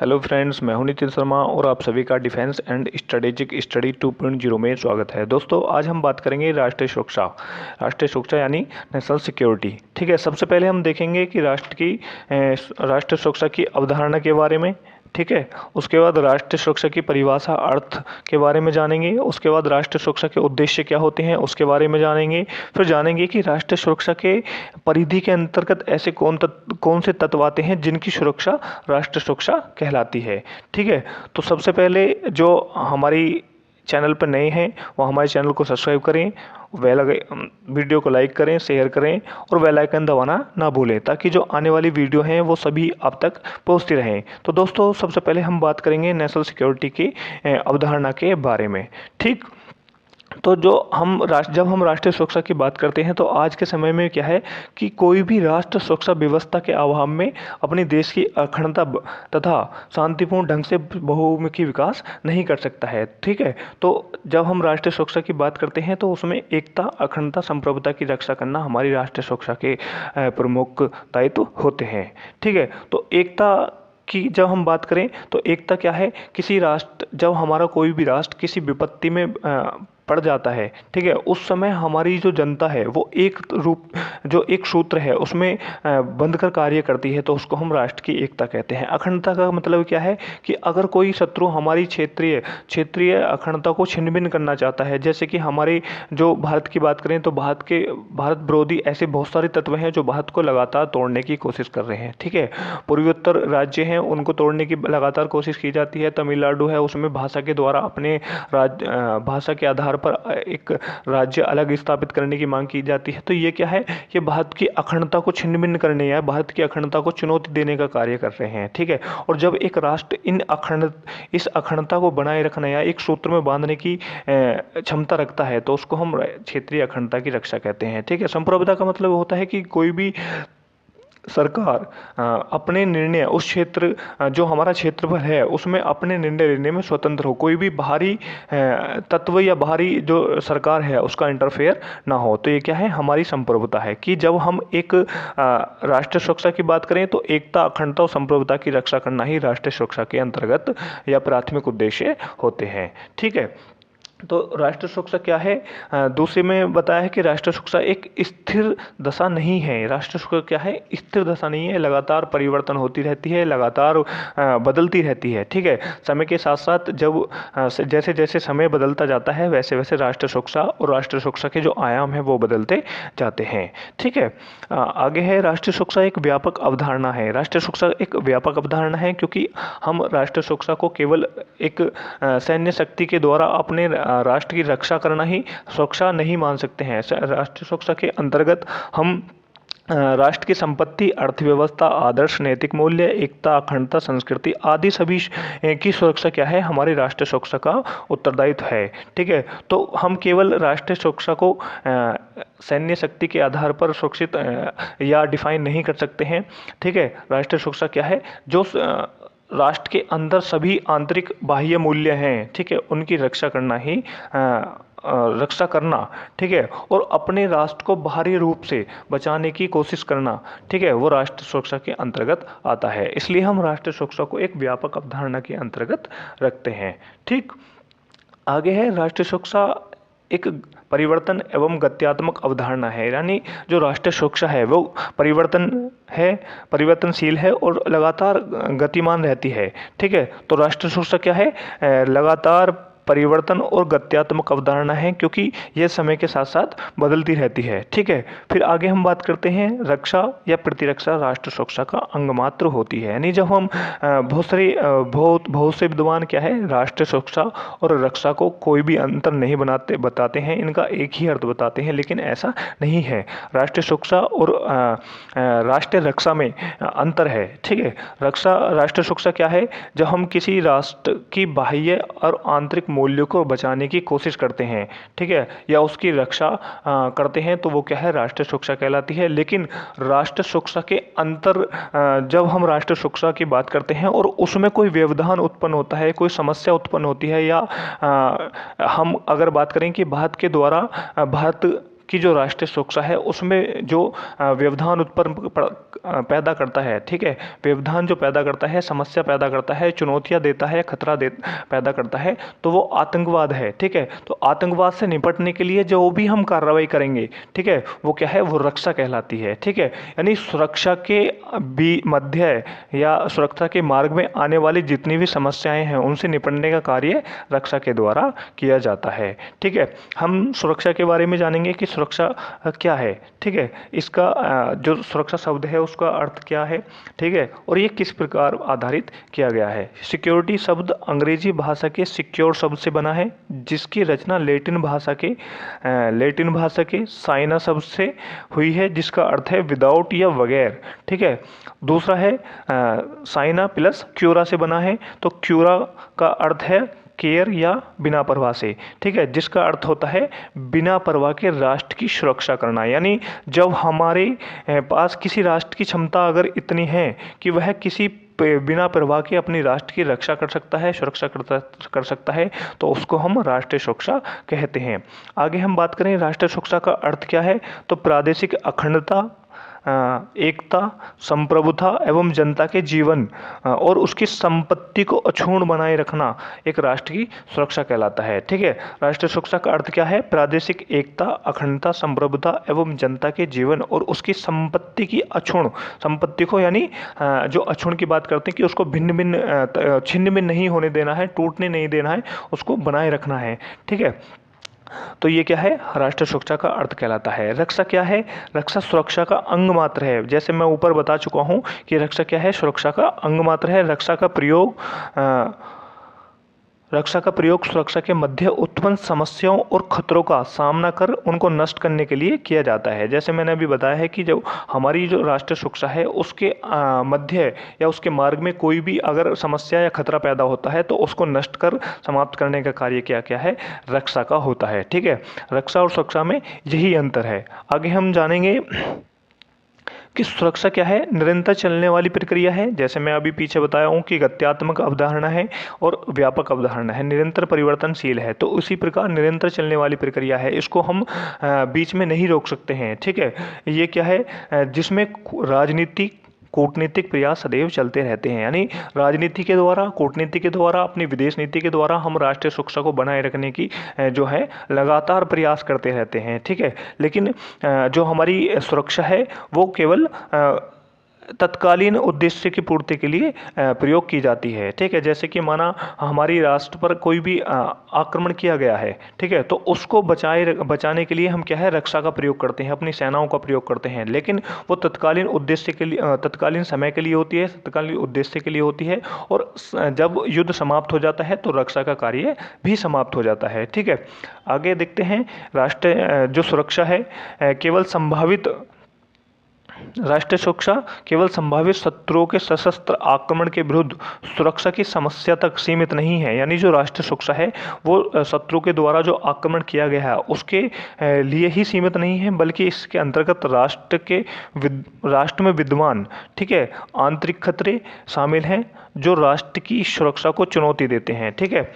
Hello friends, मैं हूं नितिन शर्मा और आप सभी का डिफेंस एंड स्ट्रेटेजिक स्टडी 2.0 में स्वागत है। दोस्तों, आज हम बात करेंगे राष्ट्रीय सुरक्षा यानी नेशनल सिक्योरिटी। ठीक है, सबसे पहले हम देखेंगे कि राष्ट्रीय सुरक्षा की अवधारणा के बारे में। ठीक है, उसके बाद राष्ट्रीय सुरक्षा की परिभाषा अर्थ के बारे में जानेंगे। उसके बाद राष्ट्रीय सुरक्षा के उद्देश्य क्या होते हैं उसके बारे में जानेंगे। फिर जानेंगे कि राष्ट्रीय सुरक्षा के परिधि के अंतर्गत ऐसे कौन से तत्व आते हैं जिनकी सुरक्षा राष्ट्रीय सुरक्षा कहलाती है। ठीक है, तो सबसे पहले जो हमारी चैनल पर नए हैं वो हमारे चैनल को सब्सक्राइब करें, वीडियो को लाइक करें, शेयर करें और बेल आइकन दबाना ना भूलें ताकि जो आने वाली वीडियो हैं वो सभी आप तक पहुंचती रहें। तो दोस्तों, सबसे पहले हम बात करेंगे नेशनल सिक्योरिटी की अवधारणा के बारे में। ठीक, तो जब हम राष्ट्रीय सुरक्षा की बात करते हैं तो आज के समय में क्या है कि कोई भी राष्ट्र सुरक्षा व्यवस्था के अभाव में अपने देश की अखंडता तथा शांतिपूर्ण ढंग से बहुमुखी विकास नहीं कर सकता है। ठीक है, तो जब हम राष्ट्रीय सुरक्षा की बात करते हैं तो उसमें एकता, अखंडता, संप्रभुता की रक्षा करना हमारी राष्ट्रीय सुरक्षा के प्रमुख दायित्व होते हैं। ठीक है, तो एकता की जब हम बात करें तो एकता क्या है, जब हमारा कोई भी राष्ट्र किसी विपत्ति में पड़ जाता है, ठीक है, उस समय हमारी जो जनता है वो एक सूत्र है उसमें बंधकर कार्य करती है, तो उसको हम राष्ट्र की एकता कहते हैं। अखंडता का मतलब क्या है कि अगर कोई शत्रु हमारी क्षेत्रीय अखंडता को छिन्न भिन्न करना चाहता है, जैसे कि हमारे जो भारत की बात करें तो भारत विरोधी ऐसे बहुत सारे तत्व हैं जो भारत को लगातार तोड़ने की कोशिश कर रहे हैं। ठीक है, पूर्वोत्तर राज्य हैं उनको तोड़ने की लगातार कोशिश की जाती है। तमिलनाडु है, उसमें भाषा के द्वारा अपने भाषा के आधार पर एक राज्य अलग स्थापित करने की मांग की जाती है। तो ये क्या है, ये भारत की अखंडता को छिन्न भिन्न करने या भारत की अखंडता को चुनौती देने का कार्य कर रहे हैं। ठीक है, और जब एक राष्ट्र इस अखंडता को बनाए रखना या एक सूत्र में बांधने की क्षमता रखता है तो उसको हम क्षेत्रीय अखंडता की रक्षा कहते हैं। ठीक है, संप्रभुता का मतलब होता है कि कोई भी सरकार अपने निर्णय उस क्षेत्र जो हमारा क्षेत्रफल है उसमें अपने निर्णय लेने में स्वतंत्र हो, कोई भी बाहरी तत्व या बाहरी जो सरकार है उसका इंटरफेयर ना हो। तो ये क्या है, हमारी संप्रभुता है कि जब हम एक राष्ट्रीय सुरक्षा की बात करें तो एकता, अखंडता और संप्रभुता की रक्षा करना ही राष्ट्रीय सुरक्षा के अंतर्गत या प्राथमिक उद्देश्य होते हैं। ठीक है, तो राष्ट्रीय सुरक्षा क्या है, दूसरे में बताया है कि राष्ट्रीय सुरक्षा एक स्थिर दशा नहीं है। राष्ट्रीय सुरक्षा क्या है, स्थिर दशा नहीं है, लगातार परिवर्तन होती रहती है, लगातार बदलती रहती है। ठीक है, समय के साथ साथ जैसे जैसे समय बदलता जाता है वैसे वैसे राष्ट्रीय सुरक्षा और राष्ट्रीय सुरक्षा के जो आयाम है वो बदलते जाते हैं। ठीक है, आगे है राष्ट्रीय सुरक्षा एक व्यापक अवधारणा है। राष्ट्रीय सुरक्षा एक व्यापक अवधारणा है क्योंकि हम राष्ट्रीय सुरक्षा को केवल एक सैन्य शक्ति के द्वारा अपने राष्ट्र की रक्षा करना ही सुरक्षा नहीं मान सकते हैं। राष्ट्रीय सुरक्षा के अंतर्गत हम राष्ट्र की संपत्ति, अर्थव्यवस्था, आदर्श, नैतिक मूल्य, एकता, अखंडता, संस्कृति आदि सभी की सुरक्षा क्या है, हमारी राष्ट्रीय सुरक्षा का उत्तरदायित्व है। ठीक है, तो हम केवल राष्ट्रीय सुरक्षा को सैन्य शक्ति के आधार पर सुरक्षित या डिफाइन नहीं कर सकते हैं। ठीक है, राष्ट्रीय सुरक्षा क्या है, जो राष्ट्र के अंदर सभी आंतरिक बाह्य मूल्य हैं, ठीक है, उनकी रक्षा करना, ठीक है, और अपने राष्ट्र को बाहरी रूप से बचाने की कोशिश करना, ठीक है, वो राष्ट्रीय सुरक्षा के अंतर्गत आता है। इसलिए हम राष्ट्रीय सुरक्षा को एक व्यापक अवधारणा के अंतर्गत रखते हैं। ठीक, आगे है राष्ट्रीय सुरक्षा एक परिवर्तन एवं गत्यात्मक अवधारणा है, यानी जो राष्ट्रीय सुरक्षा है वो परिवर्तनशील है और लगातार गतिमान रहती है। ठीक है, तो राष्ट्रीय सुरक्षा क्या है, लगातार परिवर्तन और गत्यात्मक अवधारणा है क्योंकि यह समय के साथ साथ बदलती रहती है। ठीक है, फिर आगे हम बात करते हैं रक्षा या प्रतिरक्षा राष्ट्र सुरक्षा का अंग मात्र होती है। यानी जब हम बहुत से विद्वान क्या है, राष्ट्रीय सुरक्षा और रक्षा को कोई भी अंतर नहीं बताते हैं, इनका एक ही अर्थ बताते हैं, लेकिन ऐसा नहीं है। राष्ट्रीय सुरक्षा और राष्ट्रीय रक्षा में अंतर है। ठीक है, राष्ट्रीय सुरक्षा क्या है, जब हम किसी राष्ट्र की बाह्य और आंतरिक मूल्यों को बचाने की कोशिश करते हैं, ठीक है, या उसकी रक्षा करते हैं तो वो क्या है, राष्ट्रीय सुरक्षा कहलाती है। लेकिन राष्ट्रीय सुरक्षा के जब हम राष्ट्रीय सुरक्षा की बात करते हैं और उसमें कोई व्यवधान उत्पन्न होता है, कोई समस्या उत्पन्न होती है, या हम अगर बात करें कि भारत कि जो राष्ट्रीय सुरक्षा है उसमें जो व्यवधान उत्पन्न पैदा करता है, ठीक है, व्यवधान जो पैदा करता है, समस्या पैदा करता है, चुनौतियां देता है, खतरा पैदा करता है, तो वो आतंकवाद है, ठीक है। तो आतंकवाद से निपटने के लिए जो भी हम कार्रवाई करेंगे, ठीक है, वो क्या है, वो रक्षा कहलाती है, ठीक है। यानी सुरक्षा के मध्य या सुरक्षा के मार्ग में आने वाली जितनी भी समस्याएं हैं उनसे निपटने का कार्य रक्षा के द्वारा किया जाता है, ठीक है। हम सुरक्षा के बारे में जानेंगे कि सुरक्षा क्या है, ठीक है, इसका जो सुरक्षा शब्द है उसका अर्थ क्या है, ठीक है, और ये किस प्रकार आधारित किया गया है। सिक्योरिटी शब्द अंग्रेजी भाषा के सिक्योर शब्द से बना है, जिसकी रचना लैटिन भाषा के साइना शब्द से हुई है, जिसका अर्थ है विदाउट या बगैर, ठीक है। दूसरा है साइना प्लस क्यूरा से बना है, तो क्यूरा का अर्थ है केयर या बिना परवाह से, ठीक है, जिसका अर्थ होता है बिना परवाह के राष्ट्र की सुरक्षा करना। यानी जब हमारे पास किसी राष्ट्र की क्षमता अगर इतनी है कि वह किसी बिना परवाह के अपनी राष्ट्र की रक्षा कर सकता है, सुरक्षा कर सकता है, तो उसको हम राष्ट्रीय सुरक्षा कहते हैं। आगे हम बात करें राष्ट्रीय सुरक्षा का अर्थ क्या है, तो प्रादेशिक अखंडता, एकता, संप्रभुता एवं जनता के जीवन और उसकी संपत्ति को अक्षुण्ण बनाए रखना एक राष्ट्र की सुरक्षा कहलाता है, ठीक है। राष्ट्रीय सुरक्षा का अर्थ क्या है, प्रादेशिक एकता, अखंडता, संप्रभुता एवं जनता के जीवन और उसकी संपत्ति की अक्षुण्ण, संपत्ति को यानी जो अक्षुण्ण की बात करते हैं कि उसको भिन्न भिन्न छिन्न भिन्न नहीं होने देना है, टूटने नहीं देना है, उसको बनाए रखना है, ठीक है। तो ये क्या है, राष्ट्रीय सुरक्षा का अर्थ कहलाता है। रक्षा क्या है, रक्षा सुरक्षा का अंग मात्र है। जैसे मैं ऊपर बता चुका हूँ कि रक्षा क्या है, सुरक्षा का अंग मात्र है। रक्षा का प्रयोग सुरक्षा के मध्य उत्पन्न समस्याओं और खतरों का सामना कर उनको नष्ट करने के लिए किया जाता है। जैसे मैंने अभी बताया है कि जो हमारी जो राष्ट्रीय सुरक्षा है उसके मध्य या उसके मार्ग में कोई भी अगर समस्या या खतरा पैदा होता है तो उसको नष्ट कर समाप्त करने का कार्य क्या क्या है, रक्षा का होता है, ठीक है। रक्षा और सुरक्षा में यही अंतर है। आगे हम जानेंगे कि सुरक्षा क्या है, निरंतर चलने वाली प्रक्रिया है। जैसे मैं अभी पीछे बताया हूँ कि गत्यात्मक अवधारणा है और व्यापक अवधारणा है, निरंतर परिवर्तनशील है। तो उसी प्रकार निरंतर चलने वाली प्रक्रिया है, इसको हम बीच में नहीं रोक सकते हैं, ठीक है। ये क्या है, जिसमें राजनीति कूटनीतिक प्रयास सदैव चलते रहते हैं। यानी राजनीति के द्वारा, कूटनीति के द्वारा, अपनी विदेश नीति के द्वारा हम राष्ट्रीय सुरक्षा को बनाए रखने की जो है लगातार प्रयास करते रहते हैं, ठीक है। लेकिन जो हमारी सुरक्षा है वो केवल तत्कालीन उद्देश्य की पूर्ति के लिए प्रयोग की जाती है, ठीक है। जैसे कि माना हमारी राष्ट्र पर कोई भी आक्रमण किया गया है, ठीक है, तो उसको बचाने के लिए हम क्या है, रक्षा का प्रयोग करते हैं, अपनी सेनाओं का प्रयोग करते हैं। लेकिन वो तत्कालीन उद्देश्य के लिए, तत्कालीन समय के लिए होती है, तत्कालीन उद्देश्य के लिए होती है, और जब युद्ध समाप्त हो जाता है तो रक्षा का कार्य भी समाप्त हो जाता है, ठीक है। आगे देखते हैं, राष्ट्रीय जो सुरक्षा है केवल संभावित राष्ट्रीय सुरक्षा केवल संभावित शत्रुओं के सशस्त्र आक्रमण के विरुद्ध सुरक्षा की समस्या तक सीमित नहीं है। यानी जो राष्ट्रीय सुरक्षा है वो शत्रु के द्वारा जो आक्रमण किया गया है उसके लिए ही सीमित नहीं है, बल्कि इसके अंतर्गत राष्ट्र में विद्यमान, ठीक है, आंतरिक खतरे शामिल हैं जो राष्ट्र की सुरक्षा को चुनौती देते हैं, ठीक है।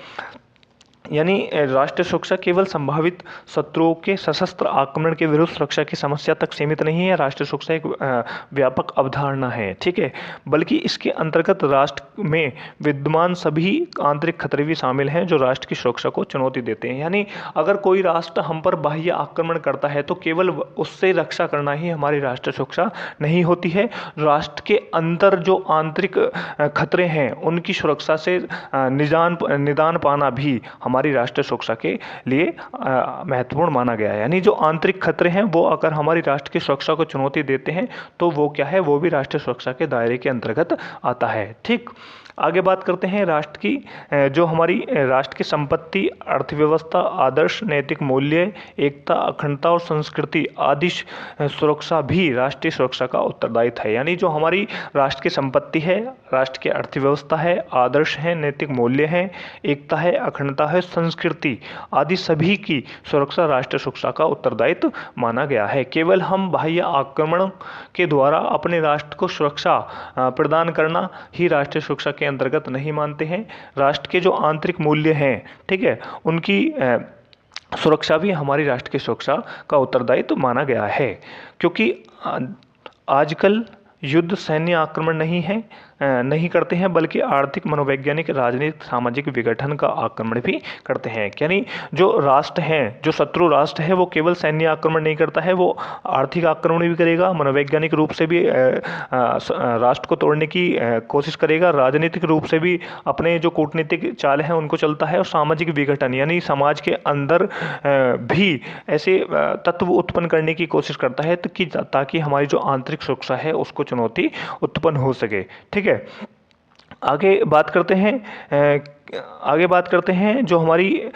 यानी राष्ट्रीय सुरक्षा केवल संभावित शत्रुओं के सशस्त्र आक्रमण के विरुद्ध सुरक्षा की समस्या तक सीमित नहीं है। राष्ट्रीय सुरक्षा एक व्यापक अवधारणा है, ठीक है, बल्कि इसके अंतर्गत राष्ट्र में विद्यमान सभी आंतरिक खतरे भी शामिल हैं जो राष्ट्र की सुरक्षा को चुनौती देते हैं। यानी अगर कोई राष्ट्र हम पर बाह्य आक्रमण करता है तो केवल उससे रक्षा करना ही हमारी राष्ट्रीय सुरक्षा नहीं होती है। राष्ट्र के अंदर जो आंतरिक खतरे हैं उनकी सुरक्षा से निदान पाना भी हमारी राष्ट्रीय सुरक्षा के लिए महत्वपूर्ण माना गया है। यानी जो आंतरिक खतरे हैं वो अगर हमारी राष्ट्र की सुरक्षा को चुनौती देते हैं तो वो क्या है, वो भी राष्ट्रीय सुरक्षा के दायरे के अंतर्गत आता है, ठीक। आगे बात करते हैं राष्ट्र की, जो हमारी राष्ट्र की संपत्ति, अर्थव्यवस्था, आदर्श, नैतिक मूल्य, एकता, अखंडता और संस्कृति आदि सुरक्षा भी राष्ट्रीय सुरक्षा का उत्तरदायित्व है। यानी जो हमारी राष्ट्र की संपत्ति है, राष्ट्र की अर्थव्यवस्था है, आदर्श है, नैतिक मूल्य है, एकता है, अखंडता है, संस्कृति आदि सभी की सुरक्षा राष्ट्रीय सुरक्षा का उत्तरदायित्व माना गया है। केवल हम बाह्य आक्रमण के द्वारा अपने राष्ट्र को सुरक्षा प्रदान करना ही राष्ट्रीय सुरक्षा के अंतर्गत नहीं मानते हैं। राष्ट्र के जो आंतरिक मूल्य हैं, ठीक है, उनकी सुरक्षा भी हमारी राष्ट्र की सुरक्षा का उत्तरदायित्व माना गया है, क्योंकि आजकल युद्ध सैन्य आक्रमण नहीं करते हैं, बल्कि आर्थिक, मनोवैज्ञानिक, राजनीतिक, सामाजिक विघटन का आक्रमण भी करते हैं। यानी जो राष्ट्र हैं, जो शत्रु राष्ट्र है, वो केवल सैन्य आक्रमण नहीं करता है, वो आर्थिक आक्रमण भी करेगा, मनोवैज्ञानिक रूप से भी राष्ट्र को तोड़ने की कोशिश करेगा, राजनीतिक रूप से भी अपने जो कूटनीतिक चाल हैं उनको चलता है, और सामाजिक विघटन यानी समाज के अंदर भी ऐसे तत्व उत्पन्न करने की कोशिश करता है ताकि हमारी जो आंतरिक सुरक्षा है उसको चुनौती उत्पन्न हो सके। ठीक है, आगे बात करते हैं जो हमारी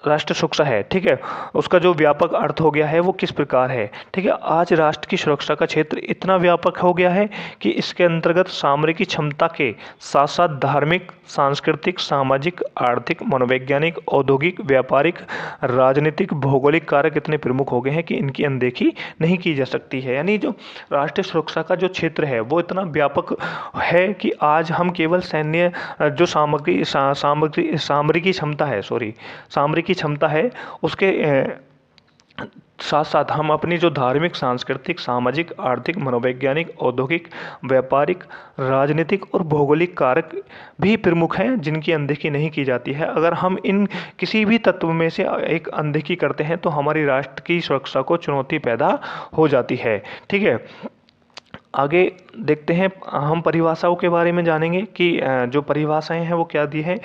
राष्ट्र सुरक्षा है। ठीक है, उसका जो व्यापक अर्थ हो गया है वो किस प्रकार है। ठीक है, आज राष्ट्र की सुरक्षा का क्षेत्र इतना व्यापक हो गया है कि इसके अंतर्गत सामरिक क्षमता के साथ साथ धार्मिक, सांस्कृतिक, सामाजिक, आर्थिक, मनोवैज्ञानिक, औद्योगिक, व्यापारिक, राजनीतिक, भौगोलिक कारक इतने प्रमुख हो गए हैं कि इनकी अनदेखी नहीं की जा सकती है। यानी जो राष्ट्रीय सुरक्षा का जो क्षेत्र है वो इतना व्यापक है कि आज हम केवल सैन्य जो सामरिकी क्षमता है उसके साथ साथ हम अपनी जो धार्मिक, सांस्कृतिक, सामाजिक, आर्थिक, मनोवैज्ञानिक, औद्योगिक, व्यापारिक, राजनीतिक और भौगोलिक कारक भी प्रमुख हैं जिनकी अनदेखी नहीं की जाती है। अगर हम इन किसी भी तत्व में से एक अनदेखी करते हैं तो हमारी राष्ट्र की सुरक्षा को चुनौती पैदा हो जाती है। ठीक है, आगे देखते हैं, हम परिभाषाओं के बारे में जानेंगे कि जो परिभाषाएं हैं वो क्या दी हैं,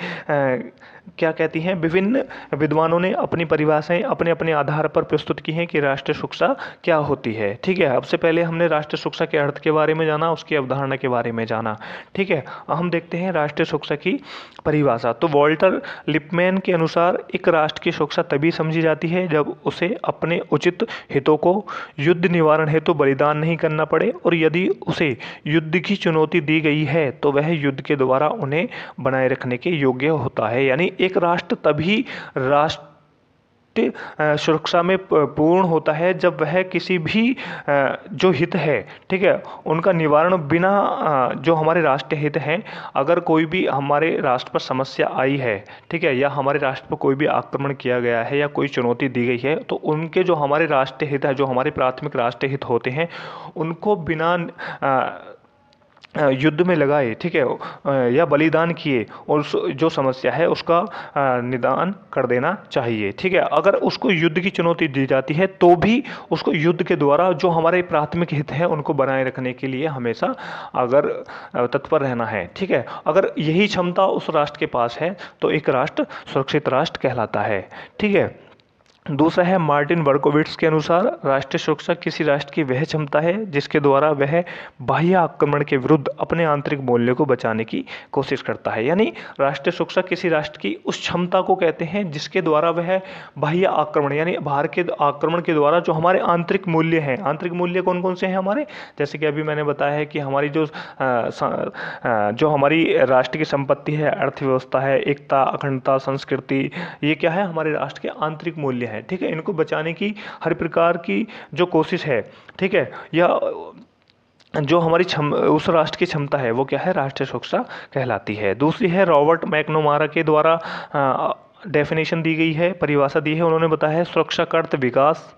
क्या कहती हैं। विभिन्न विद्वानों ने अपनी परिभाषाएं अपने अपने आधार पर प्रस्तुत की हैं कि राष्ट्रीय सुरक्षा क्या होती है। ठीक है, सबसे पहले हमने राष्ट्रीय सुरक्षा के अर्थ के बारे में जाना, उसकी अवधारणा के बारे में जाना। ठीक है, हम देखते हैं राष्ट्रीय सुरक्षा की परिभाषा। तो वॉल्टर लिपमैन के अनुसार एक राष्ट्र की सुरक्षा तभी समझी जाती है जब उसे अपने उचित हितों को युद्ध निवारण हेतु बलिदान नहीं करना पड़े, और यदि उसे युद्ध की चुनौती दी गई है तो वह युद्ध के द्वारा उन्हें बनाए रखने के योग्य होता है। यानी एक राष्ट्र तभी राष्ट्र सुरक्षा में पूर्ण होता है जब वह किसी भी जो हित है, ठीक है, उनका निवारण बिना जो हमारे राष्ट्रीय हित हैं, अगर कोई भी हमारे राष्ट्र पर समस्या आई है, ठीक है, या हमारे राष्ट्र पर कोई भी आक्रमण किया गया है या कोई चुनौती दी गई है, तो उनके जो हमारे राष्ट्रीय हित है, जो हमारे प्राथमिक राष्ट्रीय हित होते हैं, उनको बिना युद्ध में लगाए, ठीक है, या बलिदान किए, और जो समस्या है उसका निदान कर देना चाहिए। ठीक है, अगर उसको युद्ध की चुनौती दी जाती है तो भी उसको युद्ध के द्वारा जो हमारे प्राथमिक हित हैं उनको बनाए रखने के लिए हमेशा अगर तत्पर रहना है। ठीक है, अगर यही क्षमता उस राष्ट्र के पास है तो एक राष्ट्र सुरक्षित राष्ट्र कहलाता है। ठीक है, दूसरा है मार्टिन बर्कोविट्स के अनुसार राष्ट्रीय सुरक्षा किसी राष्ट्र की वह क्षमता है जिसके द्वारा वह बाह्य आक्रमण के विरुद्ध अपने आंतरिक मूल्यों को बचाने की कोशिश करता है। यानी राष्ट्रीय सुरक्षा किसी राष्ट्र की उस क्षमता को कहते हैं जिसके द्वारा वह बाह्य आक्रमण यानी बाहर के आक्रमण के द्वारा जो हमारे आंतरिक मूल्य हैं, आंतरिक मूल्य कौन कौन से हैं हमारे, जैसे कि अभी मैंने बताया है कि हमारी जो हमारी राष्ट्र की संपत्ति है, अर्थव्यवस्था है, एकता, अखंडता, संस्कृति, ये क्या है, हमारे राष्ट्र के आंतरिक मूल्य हैं। ठीक है, इनको बचाने की हर प्रकार की जो कोशिश है, ठीक है, या जो हमारी उस राष्ट्र की क्षमता है वो क्या है, राष्ट्रीय सुरक्षा कहलाती है। दूसरी है रॉबर्ट मैकनमारा के द्वारा डेफिनेशन दी गई है, परिभाषा दी है। उन्होंने बताया है सुरक्षा का अर्थ विकास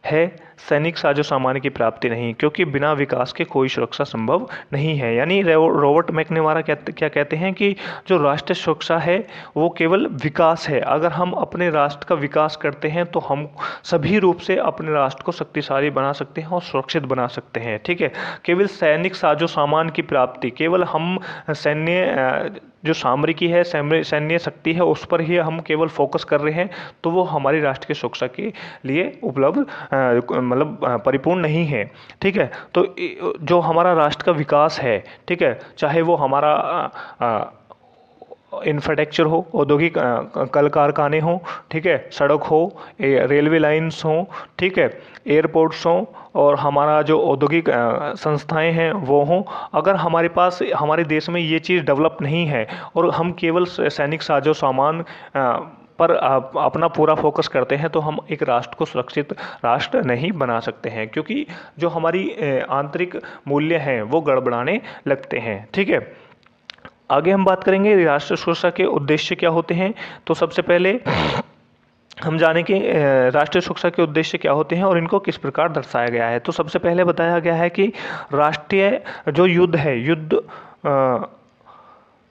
है, सैनिक साजो सामान की प्राप्ति नहीं, क्योंकि बिना विकास के कोई सुरक्षा संभव नहीं है। यानी रॉबर्ट मैकनमारा क्या कहते हैं कि जो राष्ट्रीय सुरक्षा है वो केवल विकास है। अगर हम अपने राष्ट्र का विकास करते हैं तो हम सभी रूप से अपने राष्ट्र को शक्तिशाली बना सकते हैं और सुरक्षित बना सकते हैं। ठीक है, केवल सैनिक साजो सामान की प्राप्ति, केवल हम सैन्य जो सामरिकी है, सैन्य शक्ति है, उस पर ही हम केवल फोकस कर रहे हैं तो वो हमारी राष्ट्र की सुरक्षा के लिए उपलब्ध मतलब परिपूर्ण नहीं है। ठीक है, तो जो हमारा राष्ट्र का विकास है, ठीक है, चाहे वो हमारा इंफ्रास्ट्रक्चर हो, औद्योगिक कल कारखाने हों, ठीक है, सड़क हो, रेलवे लाइंस हों, ठीक है, एयरपोर्ट्स हों, और हमारा जो औद्योगिक संस्थाएं हैं वो हों, अगर हमारे पास हमारे देश में ये चीज़ डेवलप नहीं है और हम केवल सैनिक साजो सामान पर अपना पूरा फोकस करते हैं तो हम एक राष्ट्र को सुरक्षित राष्ट्र नहीं बना सकते हैं, क्योंकि जो हमारी आंतरिक मूल्य हैं वो गड़बड़ाने लगते हैं। ठीक है, आगे हम बात करेंगे राष्ट्रीय सुरक्षा के उद्देश्य क्या होते हैं। तो सबसे पहले हम जाने कि राष्ट्रीय सुरक्षा के उद्देश्य क्या होते हैं और इनको किस प्रकार दर्शाया गया है। तो सबसे पहले बताया गया है कि राष्ट्रीय जो युद्ध है, युद्ध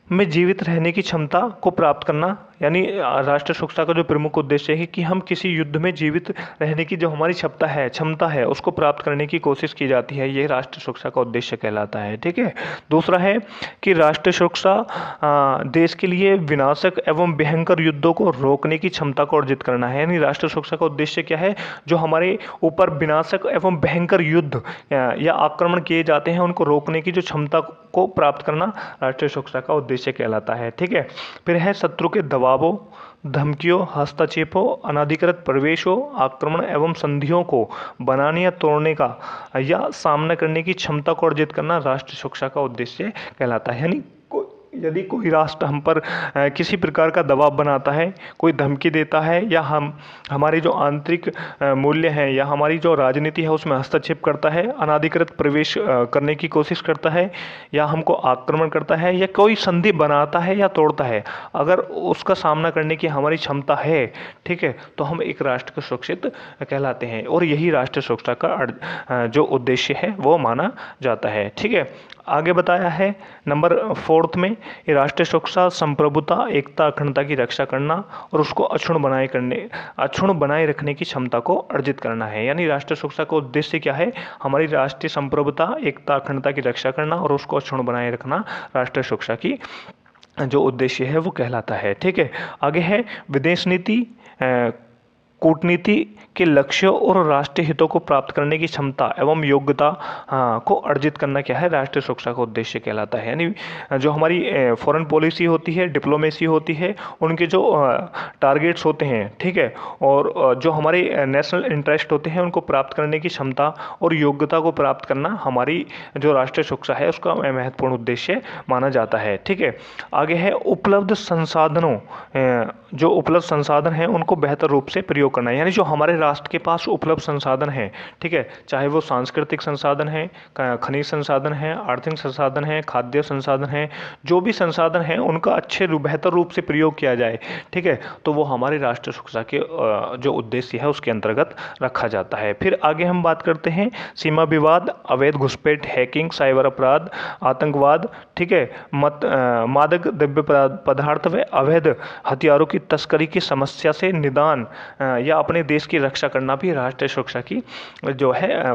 में जीवित रहने की क्षमता को प्राप्त करना, यानी राष्ट्रीय सुरक्षा का जो प्रमुख उद्देश्य है कि हम किसी युद्ध में जीवित रहने की जो हमारी क्षमता है उसको प्राप्त करने की कोशिश की जाती है, ये राष्ट्रीय सुरक्षा का उद्देश्य कहलाता है। ठीक है। दूसरा है कि राष्ट्रीय सुरक्षा देश के लिए विनाशक एवं भयंकर युद्धों को रोकने की क्षमता को अर्जित करना है। यानी राष्ट्रीय सुरक्षा का उद्देश्य क्या है, जो हमारे ऊपर विनाशक एवं भयंकर युद्ध या आक्रमण किए जाते हैं उनको रोकने की जो क्षमता को प्राप्त करना राष्ट्रीय सुरक्षा का उद्देश्य कहलाता है। ठीक है। फिर है शत्रु के दबावों, धमकियों, हस्तक्षेपों, अनधिकृत प्रवेशों, आक्रमण एवं संधियों को बनाने या तोड़ने का या सामना करने की क्षमता को अर्जित करना राष्ट्रीय सुरक्षा का उद्देश्य कहलाता है। यानी यदि कोई राष्ट्र हम पर किसी प्रकार का दबाव बनाता है, कोई धमकी देता है, या हमारे जो आंतरिक मूल्य हैं या हमारी जो राजनीति है उसमें हस्तक्षेप करता है, अनाधिकृत प्रवेश करने की कोशिश करता है, या हमको आक्रमण करता है, या कोई संधि बनाता है या तोड़ता है, अगर उसका सामना करने की हमारी क्षमता है, ठीक है, तो हम एक राष्ट्र को सुरक्षित कहलाते हैं और यही राष्ट्रीय सुरक्षा का जो उद्देश्य है वो माना जाता है। ठीक है। आगे बताया है नंबर 4 में, राष्ट्रीय सुरक्षा संप्रभुता, एकता, अखंडता की रक्षा करना और उसको अक्षुण्ण बनाए रखने की क्षमता को अर्जित करना है। यानी राष्ट्रीय सुरक्षा का उद्देश्य क्या है, हमारी राष्ट्रीय संप्रभुता, एकता, अखंडता की रक्षा करना और उसको अक्षुण्ण बनाए रखना राष्ट्रीय सुरक्षा की जो उद्देश्य है वो कहलाता है। ठीक है। आगे है विदेश नीति, कूटनीति के लक्ष्यों और राष्ट्रीय हितों को प्राप्त करने की क्षमता एवं योग्यता को अर्जित करना क्या है, राष्ट्रीय सुरक्षा का उद्देश्य कहलाता है। यानी जो हमारी फॉरेन पॉलिसी होती है, डिप्लोमेसी होती है, उनके जो टारगेट्स होते हैं, ठीक है, और जो हमारे नेशनल इंटरेस्ट होते हैं उनको प्राप्त करने की क्षमता और योग्यता को प्राप्त करना हमारी जो राष्ट्रीय सुरक्षा है उसका महत्वपूर्ण उद्देश्य माना जाता है। ठीक है। आगे है उपलब्ध संसाधनों, जो उपलब्ध संसाधन हैं उनको बेहतर रूप से प्रयोग करना है। यानी जो हमारे राष्ट्र के पास उपलब्ध संसाधन हैं, ठीक है, चाहे वो सांस्कृतिक संसाधन है, खनिज संसाधन है, आर्थिक संसाधन है, खाद्य संसाधन है, जो भी संसाधन हैं उनका बेहतर रूप से प्रयोग किया जाए, ठीक है, तो वो हमारे राष्ट्रीय सुरक्षा के जो उद्देश्य है उसके अंतर्गत रखा जाता है। फिर आगे हम बात करते हैं सीमा विवाद, अवैध घुसपैठ, हैकिंग, साइबर अपराध, आतंकवाद, ठीक है, मादक द्रव्य पदार्थ व अवैध हथियारों की तस्करी की समस्या से निदान या अपने देश की रक्षा करना भी राष्ट्रीय सुरक्षा की जो है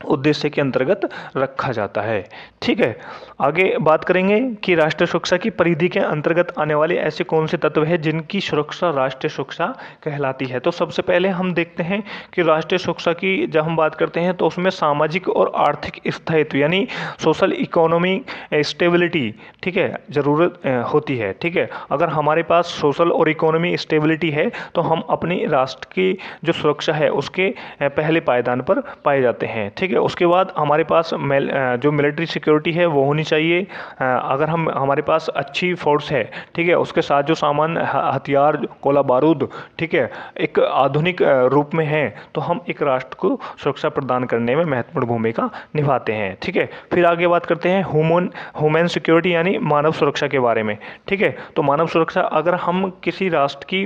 उद्देश्य के अंतर्गत रखा जाता है। ठीक है। आगे बात करेंगे कि राष्ट्रीय सुरक्षा की परिधि के अंतर्गत आने वाले ऐसे कौन से तत्व हैं जिनकी सुरक्षा राष्ट्रीय सुरक्षा कहलाती है। तो सबसे पहले हम देखते हैं कि राष्ट्रीय सुरक्षा की जब हम बात करते हैं तो उसमें सामाजिक और आर्थिक स्थायित्व यानी सोशल इकोनॉमी स्टेबिलिटी, ठीक है, ज़रूरत होती है। ठीक है। अगर हमारे पास सोशल और इकोनॉमी स्टेबिलिटी है तो हम अपने राष्ट्र की जो सुरक्षा है उसके पहले पायदान पर पाए जाते हैं। ठीक है। उसके बाद हमारे पास जो मिलिट्री सिक्योरिटी है वो होनी चाहिए। अगर हमारे पास अच्छी फोर्स है, ठीक है, उसके साथ जो सामान हथियार, गोला बारूद, ठीक है, एक आधुनिक रूप में है तो हम एक राष्ट्र को सुरक्षा प्रदान करने में महत्वपूर्ण भूमिका निभाते हैं। ठीक है। फिर आगे बात करते हैं ह्यूमन सिक्योरिटी यानी मानव सुरक्षा के बारे में। ठीक है। तो मानव सुरक्षा, अगर हम किसी राष्ट्र की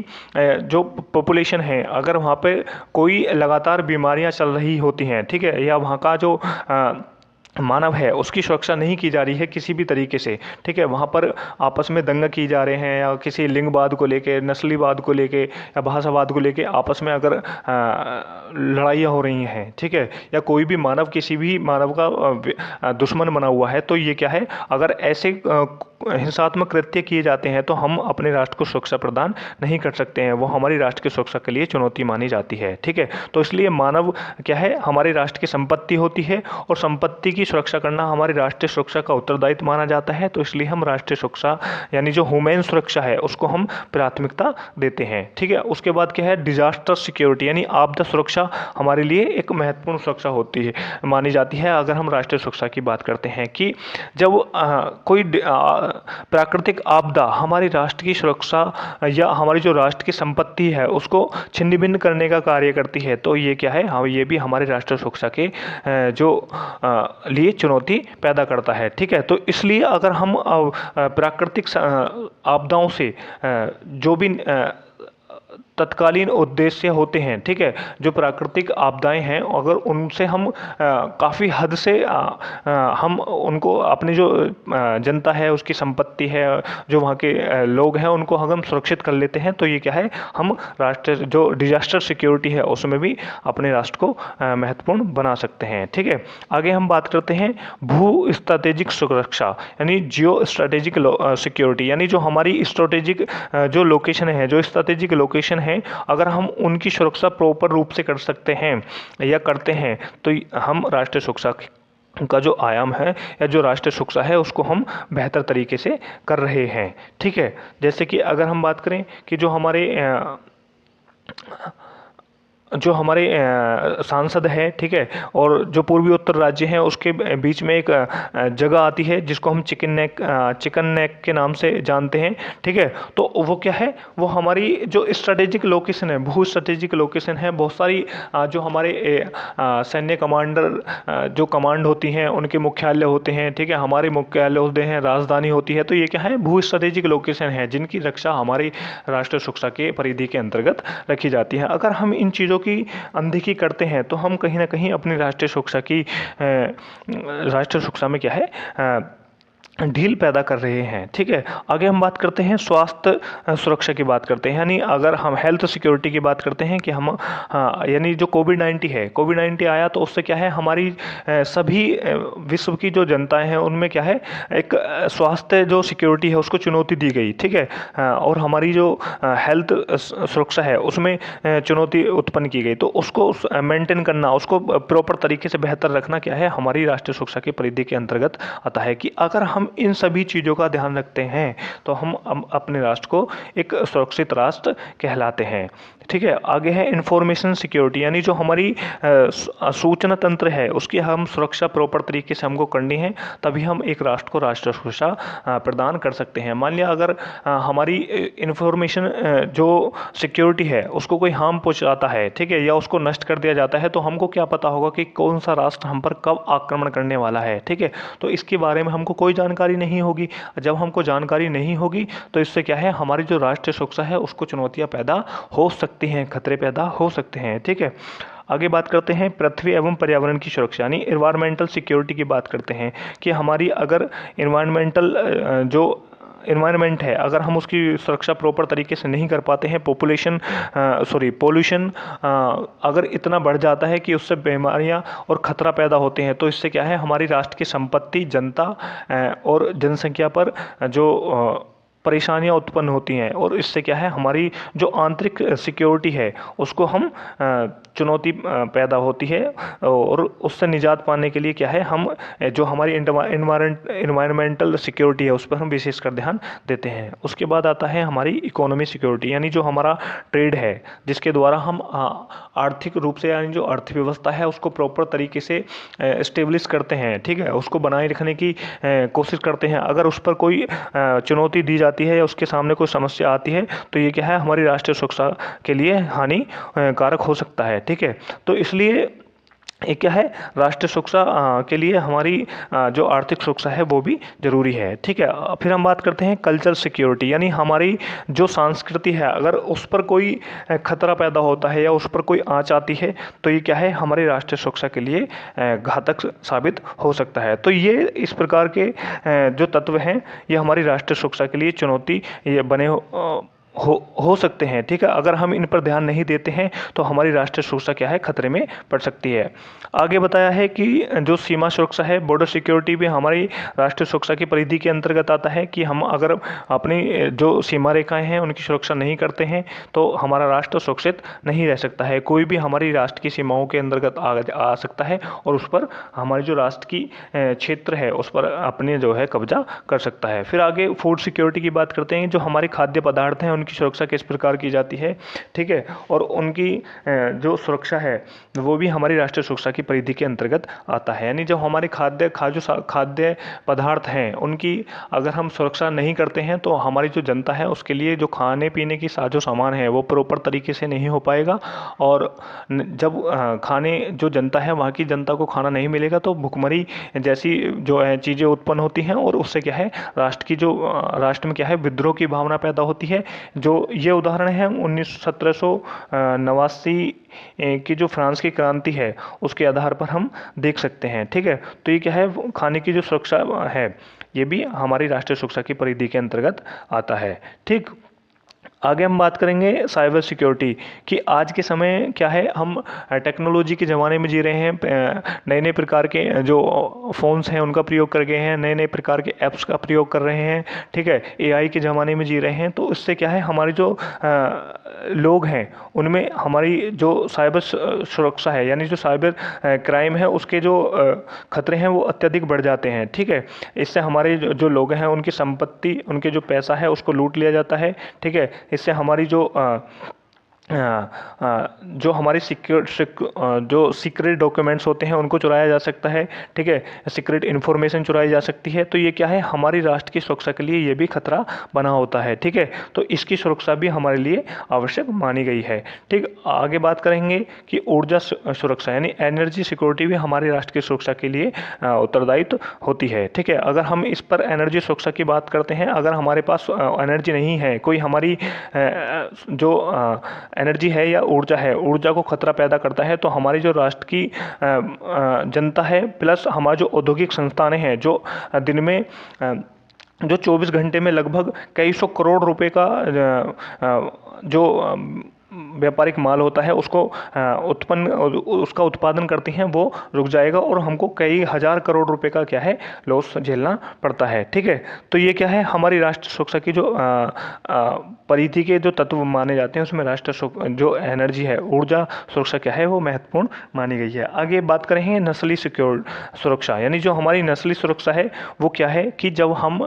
जो पॉपुलेशन है, अगर वहाँ पे कोई लगातार बीमारियाँ चल रही होती हैं, ठीक है, या वहाँ का जो मानव है उसकी सुरक्षा नहीं की जा रही है किसी भी तरीके से, ठीक है, वहाँ पर आपस में दंगा किए जा रहे हैं या किसी लिंगवाद को लेके, नस्लीवाद को लेके या भाषावाद को लेके आपस में अगर लड़ाइयाँ हो रही हैं, ठीक है, या कोई भी मानव किसी भी मानव का दुश्मन बना हुआ है, तो ये क्या है, अगर ऐसे हिंसात्मक कृत्य किए जाते हैं तो हम अपने राष्ट्र को सुरक्षा प्रदान नहीं कर सकते हैं, वो हमारी राष्ट्र की सुरक्षा के लिए चुनौती मानी जाती है। ठीक है। तो इसलिए मानव क्या है, हमारे राष्ट्र की संपत्ति होती है और संपत्ति की सुरक्षा करना हमारी राष्ट्रीय सुरक्षा का उत्तरदायित्व माना जाता है। तो इसलिए हम राष्ट्रीय सुरक्षा यानी जो ह्यूमन सुरक्षा है उसको हम प्राथमिकता देते हैं। ठीक है। उसके बाद क्या है, डिजास्टर सिक्योरिटी यानी आपदा सुरक्षा हमारे लिए एक महत्वपूर्ण सुरक्षा होती है, मानी जाती है। अगर हम राष्ट्रीय सुरक्षा की बात करते हैं कि जब कोई प्राकृतिक आपदा हमारी राष्ट्र की सुरक्षा या हमारी जो राष्ट्र की संपत्ति है उसको छिन्न भिन्न करने का कार्य करती है, तो ये क्या है, हाँ, ये भी हमारे राष्ट्रीय सुरक्षा के जो लिए चुनौती पैदा करता है। ठीक है। तो इसलिए अगर हम प्राकृतिक आपदाओं से जो भी तत्कालीन उद्देश्य होते हैं, ठीक है। जो प्राकृतिक आपदाएं हैं, अगर उनसे हम काफ़ी हद से हम उनको अपनी जो जनता है, उसकी संपत्ति है, जो वहाँ के लोग हैं, उनको हम सुरक्षित कर लेते हैं, तो ये क्या है, हम राष्ट्र जो डिजास्टर सिक्योरिटी है उसमें भी अपने राष्ट्र को महत्वपूर्ण बना सकते हैं, ठीक है। आगे हम बात करते हैं भू स्ट्रैटेजिक सुरक्षा यानी जियो स्ट्रैटेजिक सिक्योरिटी, यानी जो हमारी स्ट्रैटेजिक जो लोकेशन है, जो स्ट्रैटेजिक लोकेशन है, अगर हम उनकी सुरक्षा प्रॉपर रूप से कर सकते हैं या करते हैं, तो हम राष्ट्रीय सुरक्षा का जो आयाम है या जो राष्ट्रीय सुरक्षा है उसको हम बेहतर तरीके से कर रहे हैं, ठीक है। जैसे कि अगर हम बात करें कि जो हमारे सांसद है, ठीक है, और जो पूर्वी उत्तर राज्य हैं उसके बीच में एक जगह आती है जिसको हम चिकन नेक के नाम से जानते हैं, ठीक है। तो वो क्या है, वो हमारी जो स्ट्रेटेजिक लोकेशन है, भू स्ट्रेटेजिक लोकेशन है, बहुत सारी जो हमारे सैन्य कमांडर जो कमांड होती हैं उनके मुख्यालय होते हैं, ठीक है, हमारे मुख्यालय होते हैं, राजधानी होती है, तो ये क्या है, भू स्ट्रेटेजिक लोकेशन है जिनकी रक्षा हमारी राष्ट्रीय सुरक्षा के परिधि के अंतर्गत रखी जाती है। अगर हम इन चीज़ों की अनदेखी करते हैं तो हम कहीं ना कहीं अपनी राष्ट्रीय सुरक्षा में क्या है, ढील पैदा कर रहे हैं, ठीक है। आगे हम बात करते हैं स्वास्थ्य सुरक्षा की बात करते हैं, यानी अगर हम हेल्थ सिक्योरिटी की बात करते हैं कि हम यानी जो कोविड-19 है, कोविड-19 आया तो उससे क्या है, हमारी सभी विश्व की जो जनताएं हैं उनमें क्या है, एक स्वास्थ्य जो सिक्योरिटी है उसको चुनौती दी गई, ठीक है, और हमारी जो हेल्थ सुरक्षा है उसमें चुनौती उत्पन्न की गई, तो उसको मेंटेन करना, उसको प्रॉपर तरीके से बेहतर रखना क्या है, हमारी राष्ट्रीय सुरक्षा की परिधि के अंतर्गत आता है। कि अगर हम इन सभी चीज़ों का ध्यान रखते हैं तो हम अपने राष्ट्र को एक सुरक्षित राष्ट्र कहलाते हैं, ठीक है। आगे है इंफॉर्मेशन सिक्योरिटी, यानी जो हमारी सूचना तंत्र है उसकी हम सुरक्षा प्रॉपर तरीके से हमको करनी है, तभी हम एक राष्ट्र को राष्ट्रीय सुरक्षा प्रदान कर सकते हैं। मान लिया अगर हमारी इंफॉर्मेशन जो सिक्योरिटी है उसको कोई हार्म पहुंचाता है, ठीक है, या उसको नष्ट कर दिया जाता है, तो हमको क्या पता होगा कि कौन सा राष्ट्र हम पर कब आक्रमण करने वाला है, ठीक है। तो इसके बारे में हमको कोई जानकारी नहीं होगी। जब हमको जानकारी नहीं होगी तो इससे क्या है, हमारी जो राष्ट्रीय सुरक्षा है उसको चुनौतियां पैदा हो सकती हैं, खतरे पैदा हो सकते हैं, ठीक है। आगे बात करते हैं पृथ्वी एवं पर्यावरण की सुरक्षा, यानी एनवायरमेंटल सिक्योरिटी की बात करते हैं कि हमारी अगर एनवायरमेंटल जो इन्वायरमेंट है, अगर हम उसकी सुरक्षा प्रॉपर तरीके से नहीं कर पाते हैं, पोल्यूशन अगर इतना बढ़ जाता है कि उससे बीमारियां और खतरा पैदा होते हैं, तो इससे क्या है, हमारी राष्ट्र की संपत्ति, जनता और जनसंख्या पर जो परेशानियां उत्पन्न होती हैं, और इससे क्या है, हमारी जो आंतरिक सिक्योरिटी है उसको हम चुनौती पैदा होती है, और उससे निजात पाने के लिए क्या है, हम जो हमारी इन्वायरमेंटल सिक्योरिटी है उस पर हम विशेषकर ध्यान देते हैं। उसके बाद आता है हमारी इकोनॉमी सिक्योरिटी, यानी जो हमारा ट्रेड है जिसके द्वारा हम आर्थिक रूप से, यानी जो अर्थव्यवस्था है उसको प्रॉपर तरीके से इस्टेब्लिश करते हैं, ठीक है, उसको बनाए रखने की कोशिश करते हैं। अगर उस पर कोई चुनौती दी जाती है या उसके सामने कोई समस्या आती है तो ये क्या है, हमारी राष्ट्रीय सुरक्षा के लिए हानिकारक हो सकता है, ठीक है। तो इसलिए एक क्या है, राष्ट्रीय सुरक्षा के लिए हमारी जो आर्थिक सुरक्षा है वो भी ज़रूरी है, ठीक है। फिर हम बात करते हैं कल्चर सिक्योरिटी, यानी हमारी जो संस्कृति है, अगर उस पर कोई खतरा पैदा होता है या उस पर कोई आँच आती है तो ये क्या है, हमारी राष्ट्रीय सुरक्षा के लिए घातक साबित हो सकता है। तो ये इस प्रकार के जो तत्व हैं ये हमारी राष्ट्रीय सुरक्षा के लिए चुनौती ये बने हो सकते हैं, ठीक है। अगर हम इन पर ध्यान नहीं देते हैं तो हमारी राष्ट्रीय सुरक्षा क्या है, खतरे में पड़ सकती है। आगे बताया है कि जो सीमा सुरक्षा है, बॉर्डर सिक्योरिटी भी हमारी राष्ट्रीय सुरक्षा की परिधि के अंतर्गत आता है कि हम अगर अपनी जो सीमा रेखाएं हैं उनकी सुरक्षा नहीं करते हैं तो हमारा राष्ट्र सुरक्षित नहीं रह सकता है। कोई भी हमारी राष्ट्र की सीमाओं के अंतर्गत आ सकता है और उस पर हमारी जो राष्ट्र की क्षेत्र है उस पर अपने जो है कब्जा कर सकता है। फिर आगे फूड सिक्योरिटी की बात करते हैं, जो हमारे खाद्य पदार्थ हैं उनकी सुरक्षा किस प्रकार की जाती है, ठीक है, और उनकी जो सुरक्षा है वो भी हमारी राष्ट्रीय सुरक्षा की परिधि के अंतर्गत आता है। यानी जो हमारे खाद्य पदार्थ हैं उनकी अगर हम सुरक्षा नहीं करते हैं तो हमारी जो जनता है उसके लिए जो खाने पीने की साजो सामान है वो प्रॉपर तरीके से नहीं हो पाएगा, और जब जो जनता है वहाँ की जनता को खाना नहीं मिलेगा तो भुखमरी जैसी जो है चीज़ें उत्पन्न होती हैं, और उससे क्या है, राष्ट्र में क्या है, विद्रोह की भावना पैदा होती है, जो ये उदाहरण है 1789 की जो फ्रांस की क्रांति है उसके आधार पर हम देख सकते हैं। ठीक है, तो ये क्या है, खाने की जो सुरक्षा है ये भी हमारी राष्ट्रीय सुरक्षा की परिधि के अंतर्गत आता है। ठीक, आगे हम बात करेंगे साइबर सिक्योरिटी कि आज के समय क्या है, हम टेक्नोलॉजी के ज़माने में जी रहे हैं। नए नए प्रकार के जो फ़ोन्स हैं उनका प्रयोग कर गए हैं, नए नए प्रकार के ऐप्स का प्रयोग कर रहे हैं। ठीक है, एआई के ज़माने में जी रहे हैं। तो इससे क्या है, हमारे जो लोग हैं उनमें हमारी जो साइबर सुरक्षा है यानी जो साइबर क्राइम है उसके जो खतरे हैं वो अत्यधिक बढ़ जाते हैं। ठीक है, इससे हमारे जो लोग हैं उनकी संपत्ति, उनके जो पैसा है उसको लूट लिया जाता है। ठीक है, इससे हमारी जो हमारी जो सीक्रेट डॉक्यूमेंट्स होते हैं उनको चुराया जा सकता है। ठीक है, सीक्रेट इन्फॉर्मेशन चुराई जा सकती है। तो ये क्या है, हमारी राष्ट्र की सुरक्षा के लिए ये भी खतरा बना होता है। ठीक है, तो इसकी सुरक्षा भी हमारे लिए आवश्यक मानी गई है। ठीक, आगे बात करेंगे कि ऊर्जा सुरक्षा यानी एनर्जी सिक्योरिटी भी हमारी राष्ट्र की सुरक्षा के लिए उत्तरदायित्व होती है। ठीक है, अगर हम इस पर एनर्जी सुरक्षा की बात करते हैं, अगर हमारे पास एनर्जी नहीं है, कोई हमारी जो एनर्जी है या ऊर्जा है, ऊर्जा को खतरा पैदा करता है, तो हमारी जो राष्ट्र की जनता है प्लस हमारे जो औद्योगिक संस्थानें हैं जो दिन में जो 24 घंटे में लगभग कई सौ करोड़ रुपए का जो व्यापारिक माल होता है उसको उसका उत्पादन करती हैं, वो रुक जाएगा और हमको कई हज़ार करोड़ रुपए का क्या है, लॉस झेलना पड़ता है। ठीक है, तो ये क्या है, हमारी राष्ट्र सुरक्षा की जो परिधि के जो तत्व माने जाते हैं उसमें जो एनर्जी है, ऊर्जा सुरक्षा क्या है, वो महत्वपूर्ण मानी गई है। आगे बात करेंगे नस्ली सुरक्षा यानी जो हमारी नस्ली सुरक्षा है वो क्या है कि जब हम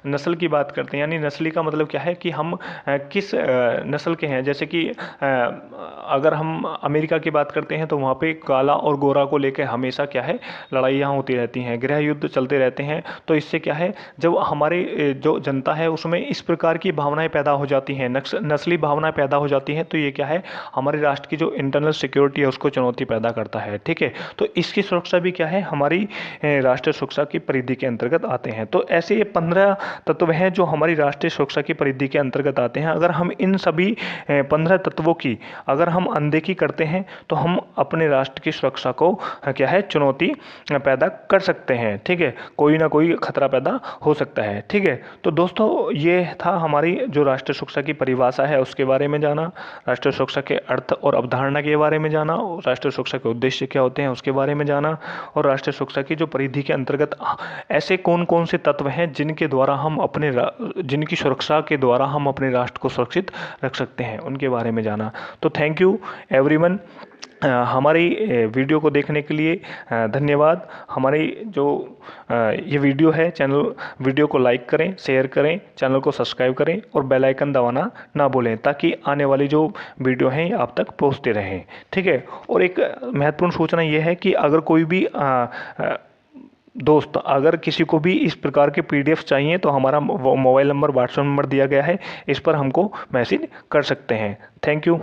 नस्ल की बात करते हैं, यानी नस्ली का मतलब क्या है कि हम किस नस्ल के हैं। जैसे कि अगर हम अमेरिका की बात करते हैं तो वहाँ पे काला और गोरा को लेकर हमेशा क्या है, लड़ाइयाँ होती रहती हैं, गृह युद्ध चलते रहते हैं। तो इससे क्या है, जब हमारे जो जनता है उसमें इस प्रकार की भावनाएं पैदा हो जाती हैं, नस्ली भावनाएं पैदा हो जाती हैं, तो ये क्या है, हमारे राष्ट्र की जो इंटरनल सिक्योरिटी है उसको चुनौती पैदा करता है। ठीक है, तो इसकी सुरक्षा भी क्या है, हमारी राष्ट्रीय सुरक्षा की परिधि के अंतर्गत आते हैं। तो ऐसे ये 15 तत्व हैं जो हमारी राष्ट्रीय सुरक्षा की परिधि के अंतर्गत आते हैं। अगर हम इन सभी 15 तत्वों की अगर हम अनदेखी करते हैं तो हम अपने राष्ट्र की सुरक्षा को क्या है, चुनौती पैदा कर सकते हैं। ठीक है, कोई ना कोई खतरा पैदा हो सकता है। ठीक है, तो दोस्तों ये था हमारी जो राष्ट्रीय सुरक्षा की परिभाषा है उसके बारे में जाना, राष्ट्रीय सुरक्षा के अर्थ और अवधारणा के बारे में जाना, राष्ट्रीय सुरक्षा के उद्देश्य क्या होते हैं उसके बारे में जाना, और राष्ट्रीय सुरक्षा की जो परिधि के अंतर्गत ऐसे कौन कौन से तत्व हैं जिनकी सुरक्षा के द्वारा हम अपने राष्ट्र को सुरक्षित रख सकते हैं उनके बारे में जाना। तो थैंक यू एवरीवन, हमारी वीडियो को देखने के लिए धन्यवाद। हमारी जो ये वीडियो है, वीडियो को लाइक करें, शेयर करें, चैनल को सब्सक्राइब करें और बेल आइकन दबाना ना भूलें ताकि आने वाली जो वीडियो हैं आप तक पहुंचते रहें। ठीक है, और एक महत्वपूर्ण सूचना ये है कि अगर कोई भी दोस्त, अगर किसी को भी इस प्रकार के PDF चाहिए तो हमारा मोबाइल नंबर, व्हाट्सएप नंबर दिया गया है, इस पर हमको मैसेज कर सकते हैं। Thank you.